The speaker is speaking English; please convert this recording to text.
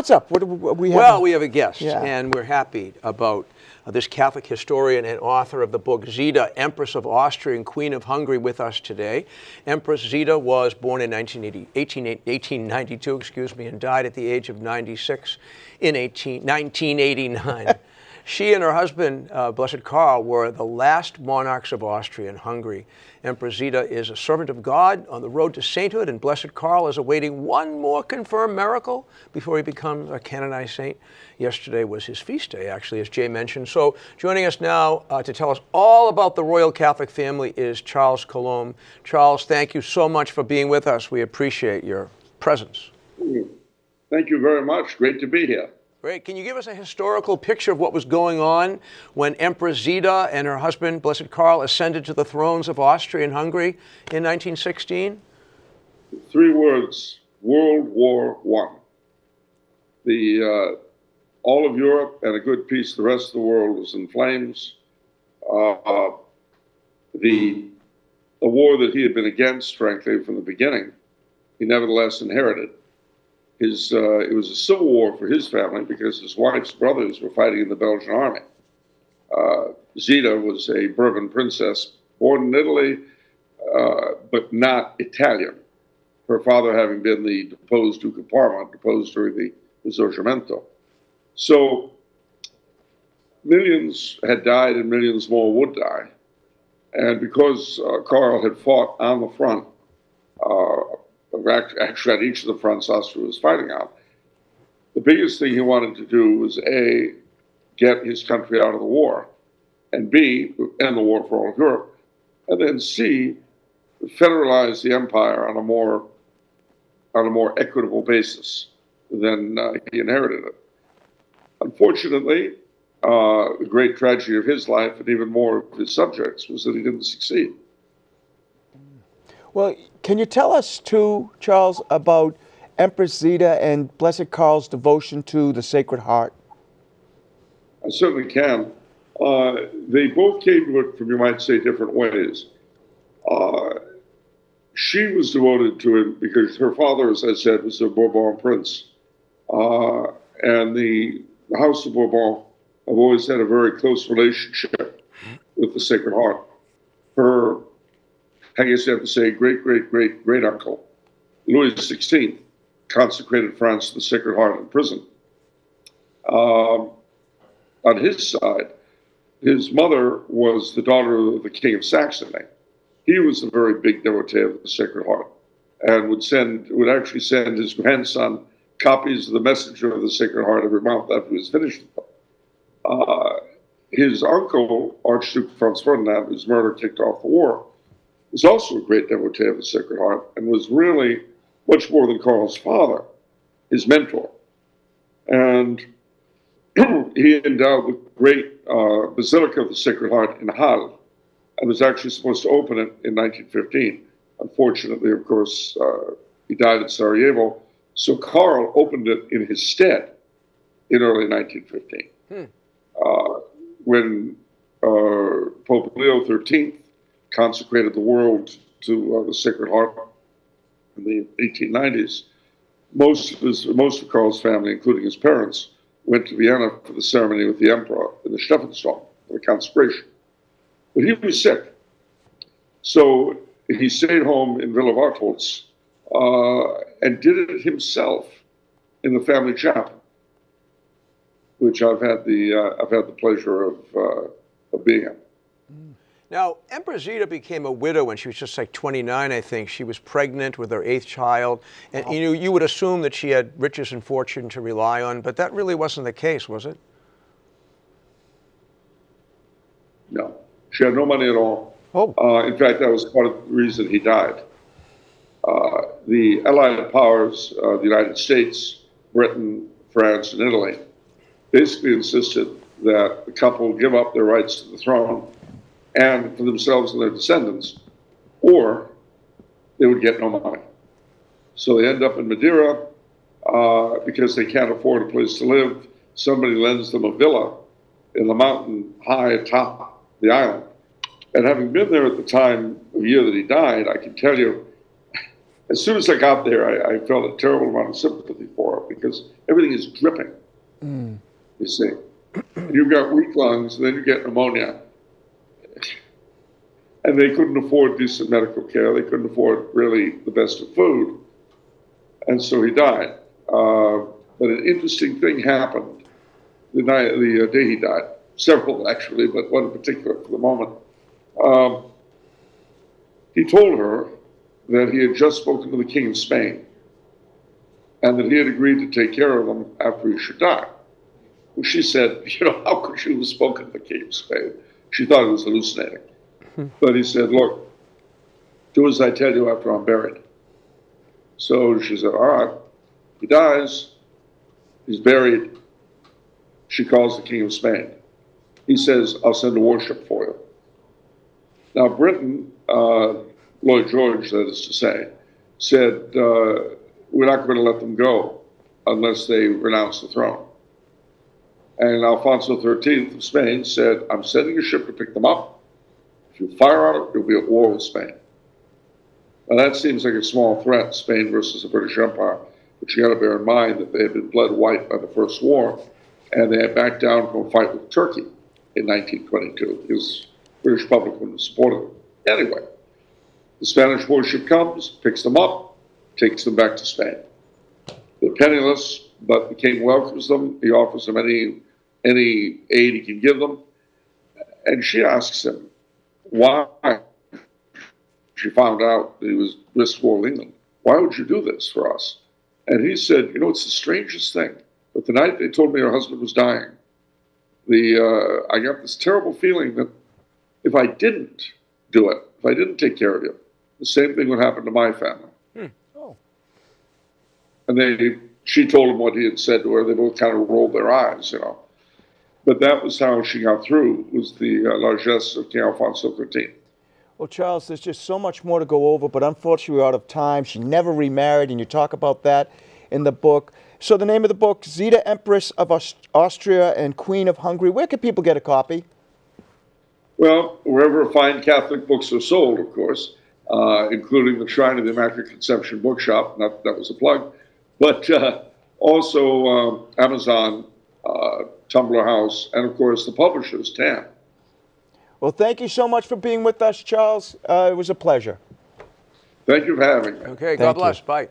What's up? What do we have? Well, we have a guest, Yeah. and we're happy about this Catholic historian and author of the book Zita, Empress of Austria and Queen of Hungary, with us today. Empress Zita was born in 1892, and died at the age of 96 in 1989. She and her husband, Blessed Karl, were the last monarchs of Austria and Hungary. Empress Zita is a servant of God on the road to sainthood, and Blessed Karl is awaiting one more confirmed miracle before he becomes a canonized saint. Yesterday was his feast day, actually, as Jay mentioned. So joining us now to tell us all about the royal Catholic family is Charles Coulombe. Charles, thank you so much for being with us. We appreciate your presence. Thank you very much. Great to be here. Great. Can you give us a historical picture of what was going on when Empress Zita and her husband, Blessed Karl, ascended to the thrones of Austria and Hungary in 1916? 3 words: World War I. All of Europe and a good piece of the rest of the world was in flames. The war that he had been against, frankly, from the beginning, he nevertheless inherited. It was a civil war for his family because his wife's brothers were fighting in the Belgian army. Zita was a Bourbon princess, born in Italy, but not Italian. Her father having been the deposed Duke of Parma, deposed during the Risorgimento. So millions had died and millions more would die. And because Karl had fought on the front, actually at each of the fronts Austria was fighting on, the biggest thing he wanted to do was A, get his country out of the war, and B, end the war for all of Europe, and then C, federalize the empire on a more equitable basis than he inherited it. Unfortunately, the great tragedy of his life, and even more of his subjects, was that he didn't succeed. Well, can you tell us, too, Charles, about Empress Zita and Blessed Karl's devotion to the Sacred Heart? I certainly can. They both came to it from, you might say, different ways. She was devoted to him because her father, as I said, was a Bourbon prince. And the House of Bourbon have always had a very close relationship with the Sacred Heart. Her, I guess you have to say, great-great-great-great-uncle, Louis XVI, consecrated France to the Sacred Heart in prison. On his side, his mother was the daughter of the King of Saxony. He was a very big devotee of the Sacred Heart and would actually send his grandson copies of the Messenger of the Sacred Heart every month after he was finished with them. His uncle, Archduke Franz Ferdinand, whose murder kicked off the war, was also a great devotee of the Sacred Heart and was really much more than Karl's father, his mentor. And he endowed the great Basilica of the Sacred Heart in Halle and was actually supposed to open it in 1915. Unfortunately, of course, he died in Sarajevo. So Karl opened it in his stead in early 1915. When Pope Leo XIII consecrated the world to the Sacred Heart in the 1890s, most of Karl's family, including his parents, went to Vienna for the ceremony with the emperor in the Stephansdom for the consecration. But he was sick, so he stayed home in Villa Wartholz and did it himself in the family chapel, which I've had the pleasure of being in. Now, Empress Zita became a widow when she was just like 29, I think. She was pregnant with her 8th child. And you would assume that she had riches and fortune to rely on, but that really wasn't the case, was it? No. She had no money at all. In fact, that was part of the reason he died. The Allied powers, the United States, Britain, France, and Italy, basically insisted that the couple give up their rights to the throne and for themselves and their descendants, or they would get no money. So they end up in Madeira because they can't afford a place to live. Somebody lends them a villa in the mountain high atop the island. And having been there at the time of year that he died, I can tell you, As soon as I got there, I felt a terrible amount of sympathy for her because everything is dripping, you see. You've got weak lungs, and then you get pneumonia. And they couldn't afford decent medical care. They couldn't afford really the best of food. And so he died. But an interesting thing happened the day he died. Several, actually, but one in particular for the moment. He told her that he had just spoken to the King of Spain and that he had agreed to take care of him after he should die. Well, she said, how could you have spoken to the King of Spain? She thought he was hallucinating. But he said, look, do as I tell you after I'm buried. So she said, all right. He dies. He's buried. She calls the King of Spain. He says, I'll send a warship for you. Now, Britain, Lloyd George, that is to say, said, we're not going to let them go unless they renounce the throne. And Alfonso XIII of Spain said, I'm sending a ship to pick them up. If you fire on it, you'll be at war with Spain. Now, that seems like a small threat, Spain versus the British Empire, but you got to bear in mind that they had been bled white by the First War, and they had backed down from a fight with Turkey in 1922 because the British public wouldn't have supported them. Anyway, the Spanish warship comes, picks them up, takes them back to Spain. They're penniless, but the king welcomes them. He offers them any aid he can give them. And she asks him why. She found out that he was risk war with England. Why would you do this for us? And he said, it's the strangest thing. But the night they told me her husband was dying, I got this terrible feeling that if I didn't do it, if I didn't take care of you, the same thing would happen to my family. Oh. And she told him what he had said to her. They both kind of rolled their eyes, But that was how she got through, was the largesse of King Alfonso XIII. Well, Charles, there's just so much more to go over, but unfortunately we're out of time. She never remarried, and you talk about that in the book. So the name of the book, Zita, Empress of Austria and Queen of Hungary. Where can people get a copy? Well, wherever fine Catholic books are sold, of course, including the Shrine of the Immaculate Conception bookshop. Not that was a plug. But also Amazon, Tumblr House, and, of course, the publishers, TAM. Well, thank you so much for being with us, Charles. It was a pleasure. Thank you for having me. Okay, God bless. Bye.